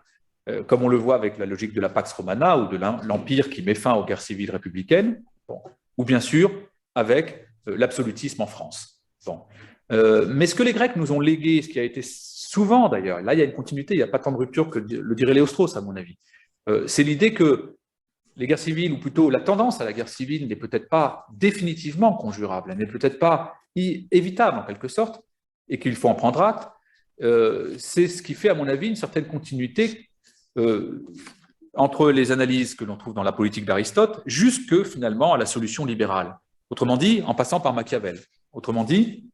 comme on le voit avec la logique de la Pax Romana ou de l'Empire qui met fin aux guerres civiles républicaines, bon, ou bien sûr avec l'absolutisme en France. Bon. Mais ce que les Grecs nous ont légué, ce qui a été souvent d'ailleurs, là il y a une continuité, il n'y a pas tant de rupture que le dirait Léo-Strauss à mon avis, c'est l'idée que les guerres civiles, ou plutôt la tendance à la guerre civile n'est peut-être pas définitivement conjurable, elle n'est peut-être pas évitable en quelque sorte, et qu'il faut en prendre acte. C'est ce qui fait à mon avis une certaine continuité entre les analyses que l'on trouve dans la politique d'Aristote jusque finalement à la solution libérale. Autrement dit, en passant par Machiavel. Autrement dit,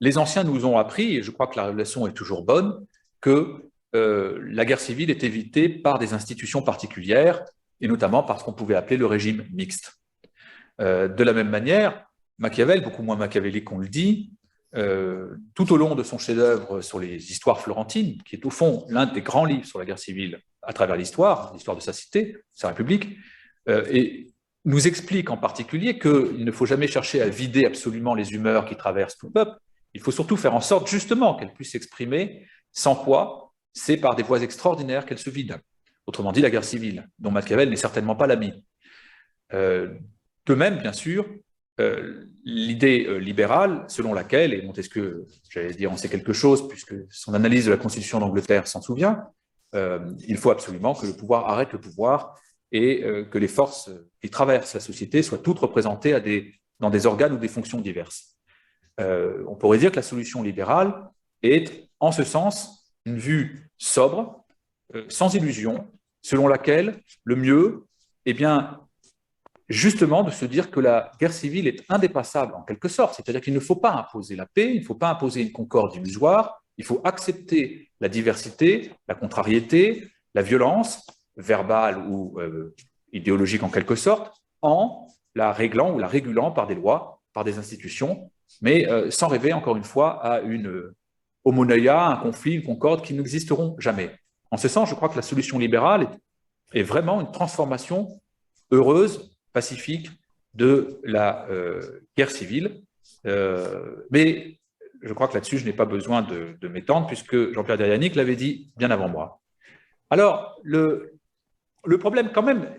les anciens nous ont appris, et je crois que la leçon est toujours bonne, que la guerre civile est évitée par des institutions particulières, et notamment par ce qu'on pouvait appeler le régime mixte. De la même manière, Machiavel, beaucoup moins machiavélique qu'on le dit, tout au long de son chef-d'œuvre sur les histoires florentines, qui est au fond l'un des grands livres sur la guerre civile à travers l'histoire de sa cité, sa république, et nous explique en particulier qu'il ne faut jamais chercher à vider absolument les humeurs qui traversent tout le peuple, il faut surtout faire en sorte justement qu'elles puissent s'exprimer, sans quoi c'est par des voies extraordinaires qu'elles se vident. Autrement dit, la guerre civile, dont Machiavel n'est certainement pas l'ami. De même, bien sûr, l'idée libérale, selon laquelle, et Montesquieu, j'allais dire, en sait quelque chose, puisque son analyse de la Constitution d'Angleterre s'en souvient, il faut absolument que le pouvoir arrête le pouvoir et que les forces qui traversent la société soient toutes représentées dans des organes ou des fonctions diverses. On pourrait dire que la solution libérale est, en ce sens, une vue sobre, sans illusion, selon laquelle le mieux, eh bien, justement de se dire que la guerre civile est indépassable en quelque sorte, c'est-à-dire qu'il ne faut pas imposer la paix, il ne faut pas imposer une concorde illusoire, il faut accepter la diversité, la contrariété, la violence, verbale ou idéologique en quelque sorte, en la réglant ou la régulant par des lois, par des institutions, mais sans rêver encore une fois à une homoneia, un conflit, une concorde qui n'existeront jamais. En ce sens, je crois que la solution libérale est vraiment une transformation heureuse, pacifique de la guerre civile. Mais je crois que là-dessus, je n'ai pas besoin de m'étendre, puisque Jean-Pierre Derianic l'avait dit bien avant moi. Alors, le problème quand même,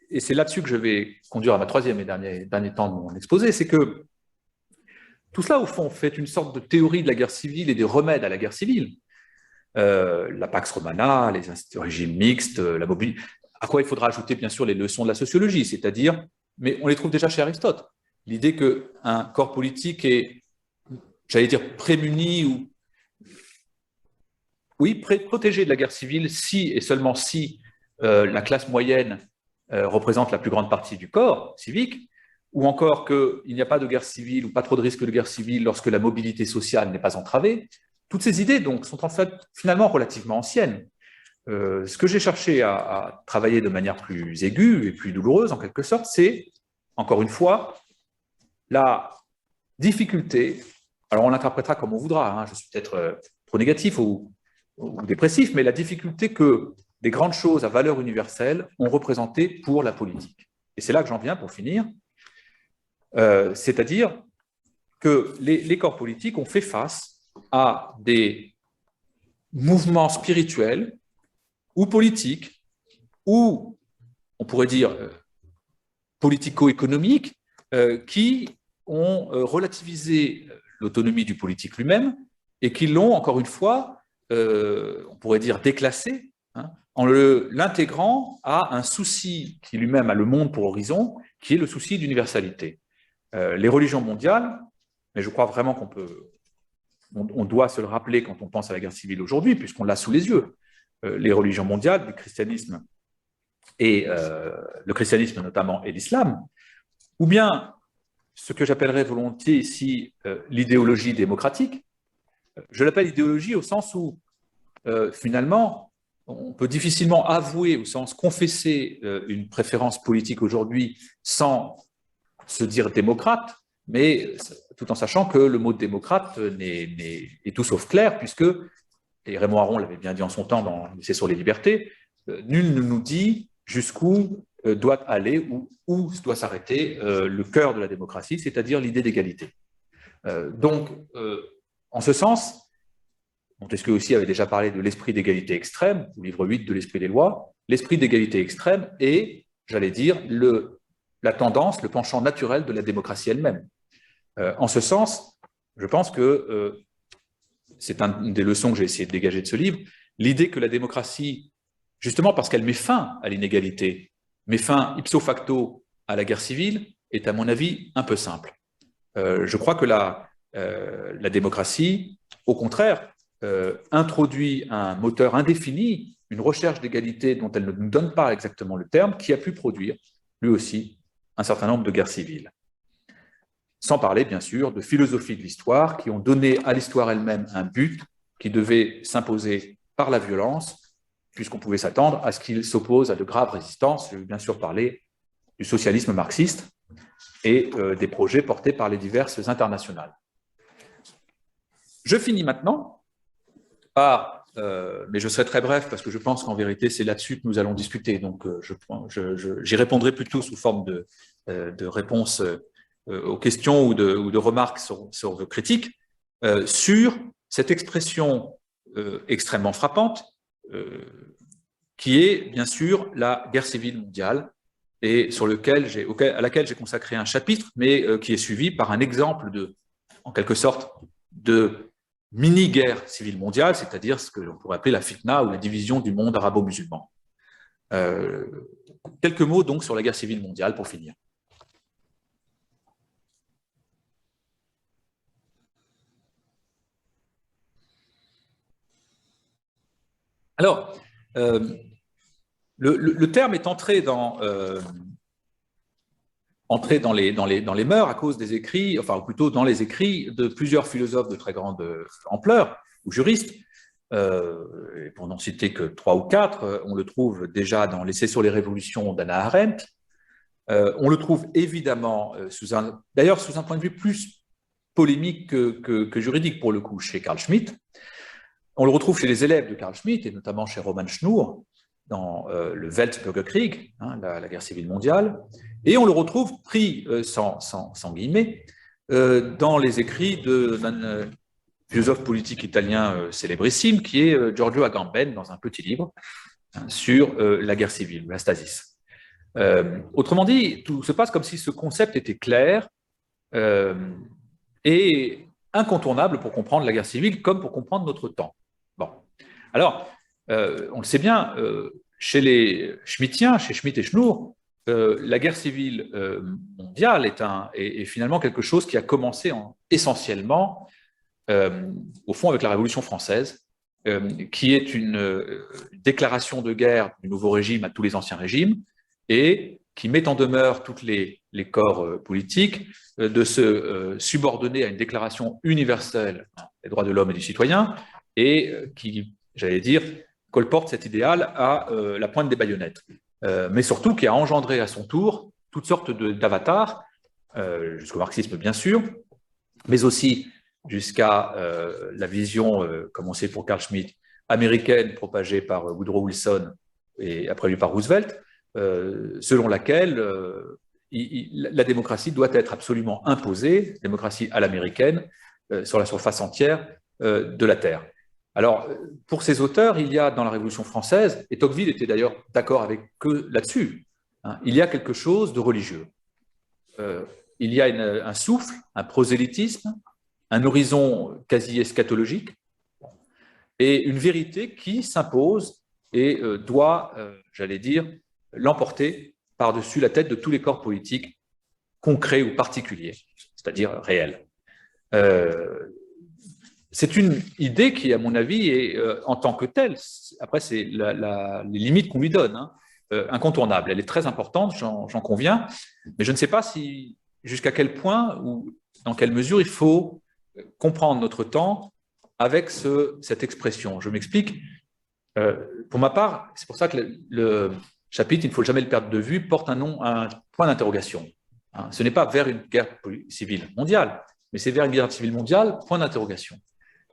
et c'est là-dessus que je vais conduire à ma troisième et dernier temps de mon exposé, c'est que tout cela, au fond, fait une sorte de théorie de la guerre civile et des remèdes à la guerre civile. La Pax Romana, les régimes mixtes, la mobilité, à quoi il faudra ajouter bien sûr les leçons de la sociologie, c'est-à-dire, mais on les trouve déjà chez Aristote, l'idée qu'un corps politique est, j'allais dire, prémuni ou, oui, protégé de la guerre civile si et seulement si la classe moyenne représente la plus grande partie du corps civique, ou encore qu'il n'y a pas de guerre civile ou pas trop de risque de guerre civile lorsque la mobilité sociale n'est pas entravée. Toutes ces idées donc sont en fait finalement relativement anciennes. Ce que j'ai cherché à travailler de manière plus aiguë et plus douloureuse en quelque sorte, c'est, encore une fois, la difficulté, alors on l'interprétera comme on voudra, hein, je suis peut-être trop négatif ou dépressif, mais la difficulté que des grandes choses à valeur universelle ont représenté pour la politique. Et c'est là que j'en viens pour finir. C'est-à-dire que les corps politiques ont fait face à des mouvements spirituels ou politiques, ou on pourrait dire politico-économiques, qui ont relativisé l'autonomie du politique lui-même et qui l'ont, encore une fois, on pourrait dire déclassé, hein, en l'intégrant à un souci qui lui-même a le monde pour horizon, qui est le souci d'universalité. Les religions mondiales, mais je crois vraiment on doit se le rappeler quand on pense à la guerre civile aujourd'hui, puisqu'on l'a sous les yeux, les religions mondiales, du christianisme et le christianisme notamment et l'islam, ou bien ce que j'appellerais volontiers ici l'idéologie démocratique. Je l'appelle idéologie au sens où finalement on peut difficilement avouer, au sens confesser une préférence politique aujourd'hui sans se dire démocrate, mais tout en sachant que le mot démocrate est tout sauf clair, puisque, et Raymond Aron l'avait bien dit en son temps dans l'essai sur les libertés, nul ne nous dit jusqu'où doit aller ou où doit s'arrêter le cœur de la démocratie, c'est-à-dire l'idée d'égalité. Donc, en ce sens, Montesquieu aussi avait déjà parlé de l'esprit d'égalité extrême, au livre 8 de l'Esprit des lois. L'esprit d'égalité extrême est, j'allais dire, la tendance, le penchant naturel de la démocratie elle-même. En ce sens, je pense que c'est une des leçons que j'ai essayé de dégager de ce livre, l'idée que la démocratie, justement parce qu'elle met fin à l'inégalité, met fin ipso facto à la guerre civile, est à mon avis un peu simple. Je crois que la démocratie, au contraire, introduit un moteur indéfini, une recherche d'égalité dont elle ne nous donne pas exactement le terme, qui a pu produire, lui aussi, un certain nombre de guerres civiles. Sans parler, bien sûr, de philosophie de l'histoire qui ont donné à l'histoire elle-même un but qui devait s'imposer par la violence, puisqu'on pouvait s'attendre à ce qu'il s'oppose à de graves résistances. Je vais bien sûr parler du socialisme marxiste et des projets portés par les diverses internationales. Je finis maintenant par, mais je serai très bref parce que je pense qu'en vérité c'est là-dessus que nous allons discuter, donc j'y répondrai plutôt sous forme de réponses aux questions ou de remarques sur vos critiques, sur cette expression extrêmement frappante qui est bien sûr la guerre civile mondiale et à laquelle j'ai consacré un chapitre, mais qui est suivi par un exemple en quelque sorte, de mini-guerre civile mondiale, c'est-à-dire ce que l'on pourrait appeler la fitna ou la division du monde arabo-musulman. Quelques mots donc sur la guerre civile mondiale pour finir. Alors, le terme est entré dans les mœurs à cause des écrits, enfin plutôt dans les écrits de plusieurs philosophes de très grande ampleur, ou juristes, et pour n'en citer que 3 ou 4, on le trouve déjà dans l'essai sur les révolutions d'Hannah Arendt, on le trouve évidemment d'ailleurs sous un point de vue plus polémique que juridique pour le coup chez Carl Schmitt, on le retrouve chez les élèves de Carl Schmitt et notamment chez Roman Schnur, dans le Weltbürgerkrieg, la guerre civile mondiale, et on le retrouve pris sans guillemets dans les écrits d'un philosophe politique italien célébrissime qui est Giorgio Agamben dans un petit livre sur la guerre civile, la stasis. Autrement dit, tout se passe comme si ce concept était clair et incontournable pour comprendre la guerre civile comme pour comprendre notre temps. Bon. Alors, on le sait bien, chez les Schmittiens, chez Schmitt et Schnur, la guerre civile mondiale est finalement quelque chose qui a commencé essentiellement, au fond, avec la Révolution française, qui est une déclaration de guerre du nouveau régime à tous les anciens régimes et qui met en demeure tous les corps politiques de se subordonner à une déclaration universelle des droits de l'homme et du citoyen et qui, j'allais dire, colporte cet idéal à la pointe des baïonnettes, mais surtout qui a engendré à son tour toutes sortes d'avatars, jusqu'au marxisme bien sûr, mais aussi jusqu'à la vision, comme on sait pour Carl Schmitt, américaine propagée par Woodrow Wilson et après lui par Roosevelt, selon laquelle la démocratie doit être absolument imposée, démocratie à l'américaine, sur la surface entière de la Terre. Alors, pour ces auteurs, il y a dans la Révolution française, et Tocqueville était d'ailleurs d'accord avec eux là-dessus, hein, il y a quelque chose de religieux. Il y a un souffle, un prosélytisme, un horizon quasi eschatologique, et une vérité qui s'impose et doit, j'allais dire, l'emporter par-dessus la tête de tous les corps politiques concrets ou particuliers, c'est-à-dire réels. C'est une idée qui, à mon avis, est en tant que telle, après c'est les limites qu'on lui donne, hein, incontournable. Elle est très importante, j'en conviens, mais je ne sais pas si jusqu'à quel point ou dans quelle mesure il faut comprendre notre temps avec cette expression. Je m'explique. Pour ma part, c'est pour ça que le chapitre, il ne faut jamais le perdre de vue, porte un point d'interrogation. Hein, ce n'est pas vers une guerre civile mondiale, mais c'est vers une guerre civile mondiale, point d'interrogation.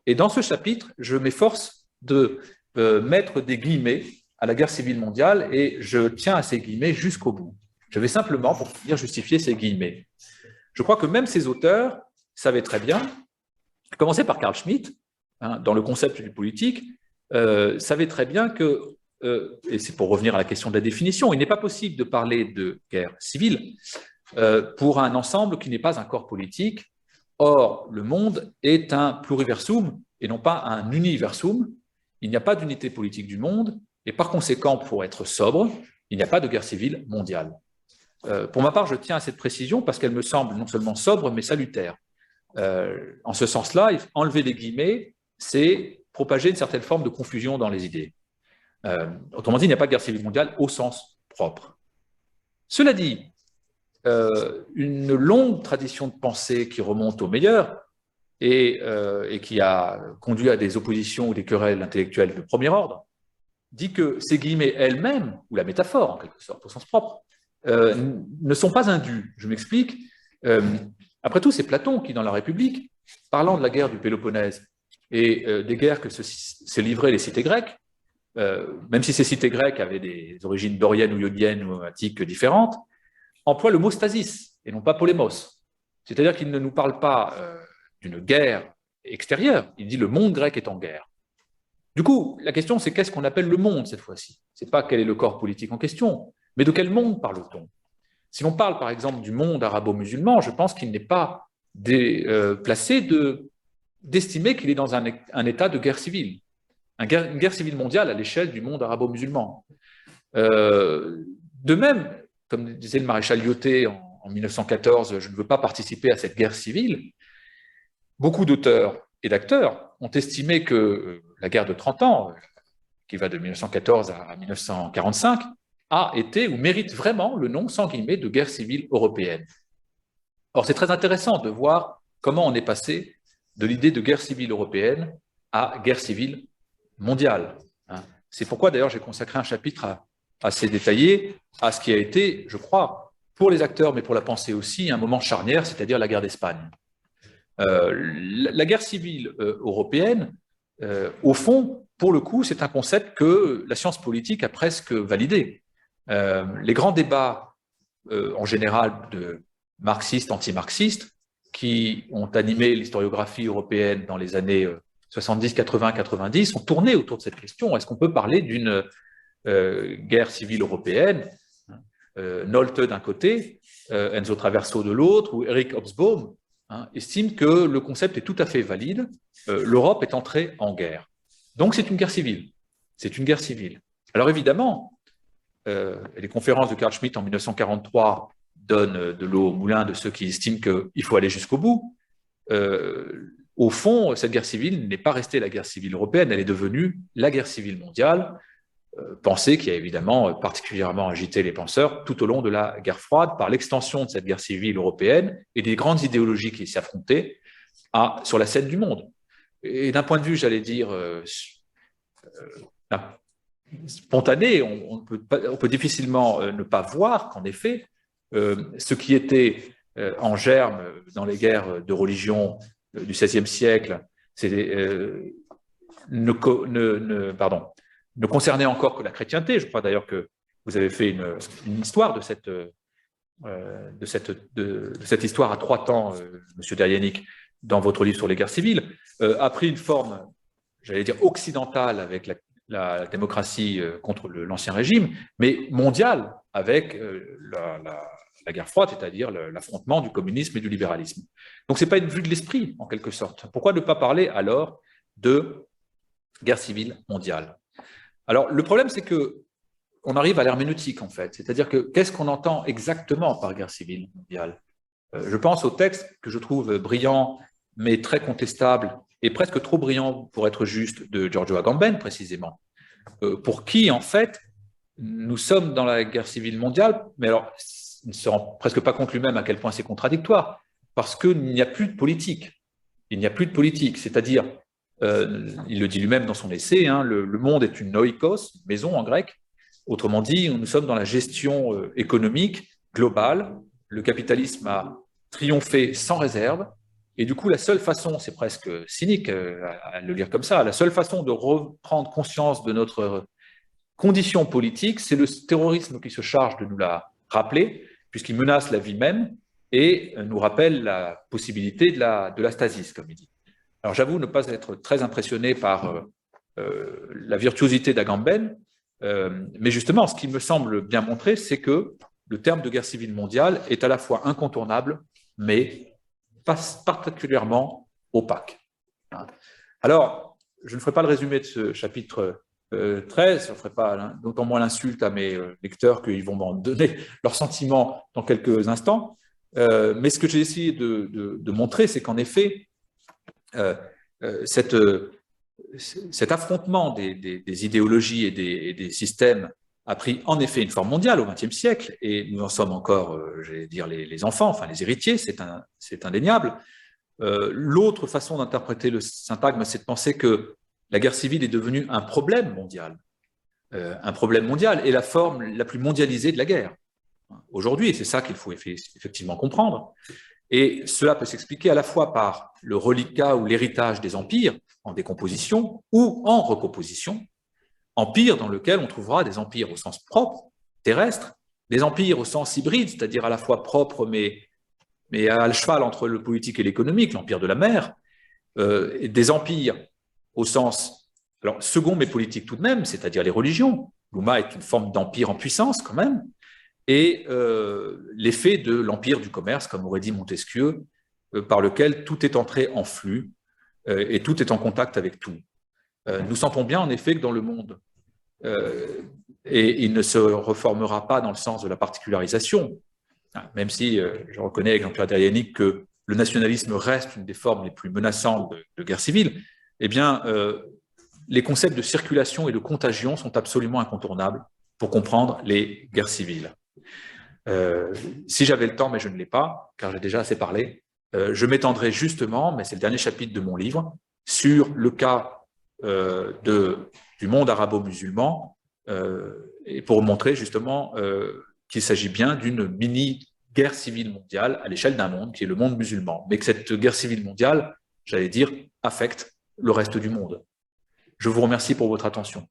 Et dans ce chapitre, je m'efforce de mettre des guillemets à la guerre civile mondiale et je tiens à ces guillemets jusqu'au bout. Je vais simplement, pour finir, justifier ces guillemets. Je crois que même ces auteurs savaient très bien, à commencer par Carl Schmitt, hein, dans le concept du politique, savaient très bien que, et c'est pour revenir à la question de la définition, il n'est pas possible de parler de guerre civile pour un ensemble qui n'est pas un corps politique. Or, le monde est un pluriversum et non pas un universum. Il n'y a pas d'unité politique du monde et par conséquent, pour être sobre, il n'y a pas de guerre civile mondiale. Pour ma part, je tiens à cette précision parce qu'elle me semble non seulement sobre, mais salutaire. En ce sens-là, enlever les guillemets, c'est propager une certaine forme de confusion dans les idées. Autrement dit, il n'y a pas de guerre civile mondiale au sens propre. Cela dit, une longue tradition de pensée qui remonte au meilleur et qui a conduit à des oppositions ou des querelles intellectuelles de premier ordre, dit que ces guillemets elles-mêmes, ou la métaphore en quelque sorte, au sens propre, ne sont pas indues. Je m'explique. Après tout, c'est Platon qui, dans la République, parlant de la guerre du Péloponnèse et des guerres que se livraient les cités grecques, même si ces cités grecques avaient des origines doriennes ou ioniennes ou attiques différentes, emploie le mot stasis et non pas polémos. C'est-à-dire qu'il ne nous parle pas d'une guerre extérieure, il dit le monde grec est en guerre. Du coup, la question c'est qu'est-ce qu'on appelle le monde cette fois-ci? Ce n'est pas quel est le corps politique en question, mais de quel monde parle-t-on? Si l'on parle par exemple du monde arabo-musulman, je pense qu'il n'est pas placé d'estimer qu'il est dans un état de guerre civile. Une guerre civile mondiale à l'échelle du monde arabo-musulman. De même, comme disait le maréchal Lyautey en 1914, je ne veux pas participer à cette guerre civile, beaucoup d'auteurs et d'acteurs ont estimé que la guerre de 30 ans, qui va de 1914 à 1945, a été ou mérite vraiment le nom, sans guillemets, de guerre civile européenne. Or, c'est très intéressant de voir comment on est passé de l'idée de guerre civile européenne à guerre civile mondiale. C'est pourquoi, d'ailleurs, j'ai consacré un chapitre assez détaillé à ce qui a été, je crois, pour les acteurs, mais pour la pensée aussi, un moment charnière, c'est-à-dire la guerre d'Espagne. La guerre civile européenne, au fond, pour le coup, c'est un concept que la science politique a presque validé. Les grands débats, en général, de marxistes, anti-marxistes, qui ont animé l'historiographie européenne dans les années 70, 80, 90, ont tourné autour de cette question. Est-ce qu'on peut parler d'une guerre civile européenne? Nolte d'un côté, Enzo Traverso de l'autre, ou Eric Hobsbawm estime que le concept est tout à fait valide. L'Europe est entrée en guerre. Donc c'est une guerre civile. C'est une guerre civile. Alors évidemment, les conférences de Carl Schmitt en 1943 donnent de l'eau au moulin de ceux qui estiment qu'il faut aller jusqu'au bout. Au fond, cette guerre civile n'est pas restée la guerre civile européenne, elle est devenue la guerre civile mondiale, pensée qui a évidemment particulièrement agité les penseurs tout au long de la guerre froide par l'extension de cette guerre civile européenne et des grandes idéologies qui s'y affrontaient sur la scène du monde. Et d'un point de vue, j'allais dire, spontané, on peut difficilement ne pas voir qu'en effet, ce qui était en germe dans les guerres de religion du XVIe siècle, ne concernait encore que la chrétienté. Je crois d'ailleurs que vous avez fait une histoire de de cette histoire à 3 temps, Monsieur Deryanik, dans votre livre sur les guerres civiles, a pris une forme, j'allais dire, occidentale avec la démocratie contre l'ancien régime, mais mondiale avec la guerre froide, c'est-à-dire l'affrontement du communisme et du libéralisme. Donc, ce n'est pas une vue de l'esprit, en quelque sorte. Pourquoi ne pas parler alors de guerre civile mondiale? Alors, le problème, c'est qu'on arrive à l'herméneutique, en fait. C'est-à-dire que qu'est-ce qu'on entend exactement par guerre civile mondiale? Je pense au texte que je trouve brillant, mais très contestable, et presque trop brillant pour être juste, de Giorgio Agamben, précisément, pour qui, en fait, nous sommes dans la guerre civile mondiale, mais alors, il ne se rend presque pas compte lui-même à quel point c'est contradictoire, parce qu'il n'y a plus de politique. Il n'y a plus de politique, c'est-à-dire, il le dit lui-même dans son essai, hein, le monde est une oikos, maison en grec. Autrement dit, nous sommes dans la gestion économique globale. Le capitalisme a triomphé sans réserve. Et du coup, la seule façon, c'est presque cynique à le lire comme ça, la seule façon de reprendre conscience de notre condition politique, c'est le terrorisme qui se charge de nous la rappeler, puisqu'il menace la vie même et nous rappelle la possibilité de la stasis, comme il dit. Alors j'avoue ne pas être très impressionné par la virtuosité d'Agamben, mais justement, ce qui me semble bien montrer, c'est que le terme de guerre civile mondiale est à la fois incontournable, mais particulièrement opaque. Alors, je ne ferai pas le résumé de ce chapitre 13, je ne ferai pas d'autant moins l'insulte à mes lecteurs qu'ils vont m'en donner leurs sentiments dans quelques instants, mais ce que j'ai essayé de montrer, c'est qu'en effet, cet affrontement des idéologies et des systèmes a pris en effet une forme mondiale au XXe siècle, et nous en sommes encore, j'allais dire, les enfants, enfin les héritiers, c'est indéniable. L'autre façon d'interpréter le syntagme, c'est de penser que la guerre civile est devenue un problème mondial et la forme la plus mondialisée de la guerre aujourd'hui, et c'est ça qu'il faut effectivement comprendre. Et cela peut s'expliquer à la fois par le reliquat ou l'héritage des empires en décomposition ou en recomposition, empire dans lequel on trouvera des empires au sens propre, terrestre, des empires au sens hybride, c'est-à-dire à la fois propre mais à cheval entre le politique et l'économique, l'empire de la mer, et des empires au sens, alors second mais politique tout de même, c'est-à-dire les religions. L'Oumma est une forme d'empire en puissance quand même, et l'effet de l'empire du commerce, comme aurait dit Montesquieu, par lequel tout est entré en flux et tout est en contact avec tout. Nous sentons bien en effet que dans le monde, et il ne se reformera pas dans le sens de la particularisation, même si je reconnais avec Jean-Pierre Deryanik que le nationalisme reste une des formes les plus menaçantes de guerre civile, eh bien, les concepts de circulation et de contagion sont absolument incontournables pour comprendre les guerres civiles. Si j'avais le temps, mais je ne l'ai pas, car j'ai déjà assez parlé, je m'étendrai justement, mais c'est le dernier chapitre de mon livre, sur le cas du monde arabo-musulman, et pour montrer justement qu'il s'agit bien d'une mini-guerre civile mondiale à l'échelle d'un monde, qui est le monde musulman, mais que cette guerre civile mondiale, j'allais dire, affecte le reste du monde. Je vous remercie pour votre attention.